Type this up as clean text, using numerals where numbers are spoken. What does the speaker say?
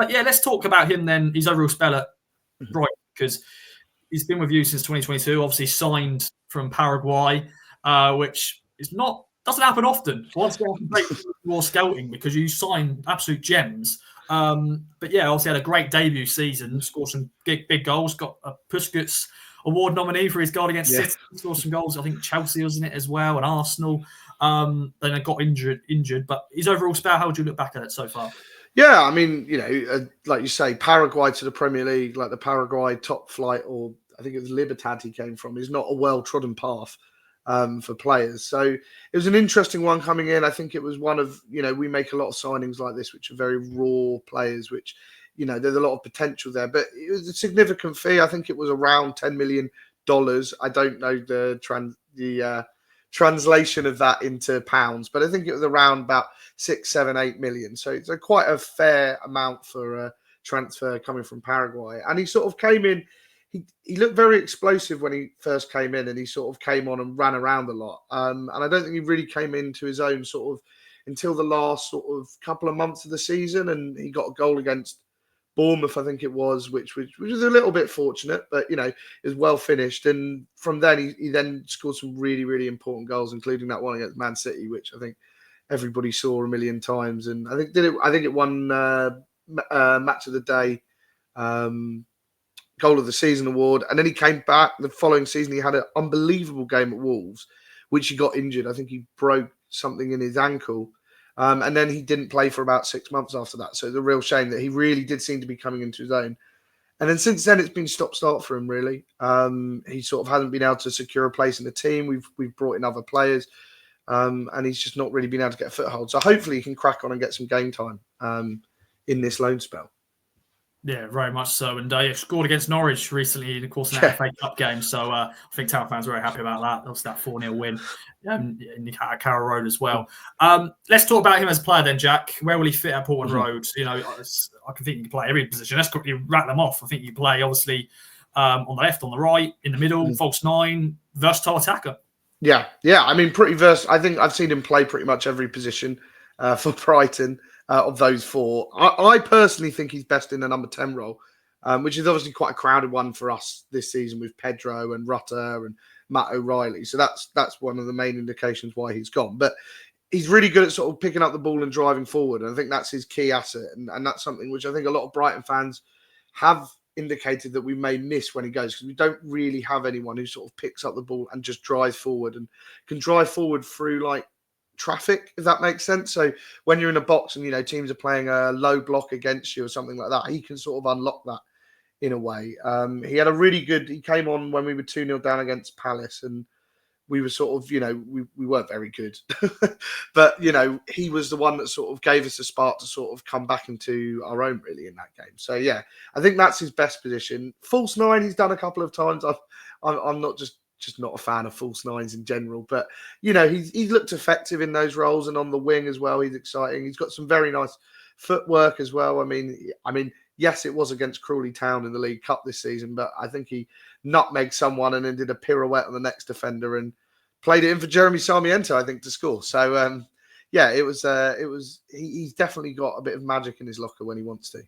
But yeah, let's talk about him then. His overall spell at Brighton, because he's been with you since 2022. Obviously signed from Paraguay, which doesn't happen often. Once again, great more scouting because you sign absolute gems. But yeah, obviously had a great debut season. Scored some big goals. Got a Puskas Award nominee for his goal against City. Scored some goals. I think Chelsea was in it as well, and Arsenal. Then I got injured. But his overall spell, how would you look back at it so far? Yeah, I mean, like you say, Paraguay to the Premier League, like the Paraguay top flight, or I think it was Libertad he came from, is not a well-trodden path for players. So it was an interesting one coming in. I think it was one of, we make a lot of signings like this, which are very raw players, which, there's a lot of potential there. But it was a significant fee. I think it was around $10 million. I don't know the translation of that into pounds, but I think it was around about 6, 7, 8 million. So it's quite a fair amount for a transfer coming from Paraguay. And he sort of came in, he looked very explosive when he first came in, and he sort of came on and ran around a lot. And I don't think he really came into his own sort of until the last sort of couple of months of the season. And he got a goal against Bournemouth, I think it was, which was a little bit fortunate, but it was well finished. And from then he then scored some really, really important goals, including that one against Man City, which I think everybody saw a million times. And I think it won match of the day, goal of the season award. And then he came back the following season. He had an unbelievable game at Wolves, which he got injured. I think he broke something in his ankle. And then he didn't play for about 6 months after that. So it's a real shame that he really did seem to be coming into his own. And then since then, it's been stop-start for him, really. He sort of hasn't been able to secure a place in the team. We've brought in other players. And he's just not really been able to get a foothold. So hopefully he can crack on and get some game time in this loan spell. Yeah, very much so. And he scored against Norwich recently, of course, in that FA Cup game. So I think Town fans are very happy about that. That was that 4-0 win in Carrow Road as well. Let's talk about him as a player then, Jack. Where will he fit at Portland Road? I can think you can play every position. Let's quickly rattle them off. I think you play, obviously, on the left, on the right, in the middle, false nine, versatile attacker. Yeah. I mean, pretty versatile. I think I've seen him play pretty much every position for Brighton. Of those four, I personally think he's best in the number 10 role, which is obviously quite a crowded one for us this season with Pedro and Rutter and Matt O'Reilly. So that's one of the main indications why he's gone. But he's really good at sort of picking up the ball and driving forward. And I think that's his key asset. And that's something which I think a lot of Brighton fans have indicated that we may miss when he goes, because we don't really have anyone who sort of picks up the ball and just drives forward and can drive forward through like traffic, if that makes sense. So when you're in a box and teams are playing a low block against you or something like that, he can sort of unlock that in a way. He had a really good, he came on when we were 2-0 down against Palace, and we were sort of, we weren't very good. But, he was the one that sort of gave us a spark to sort of come back into our own, really, in that game. So, yeah, I think that's his best position. False nine, he's done a couple of times. I'm not just not a fan of false nines in general, but he's looked effective in those roles, and on the wing as well. He's exciting. He's got some very nice footwork as well. I mean, yes, it was against Crawley Town in the League Cup this season, but I think he nutmegged someone and then did a pirouette on the next defender and played it in for Jeremy Sarmiento, I think, to score. So yeah, it was. He's definitely got a bit of magic in his locker when he wants to.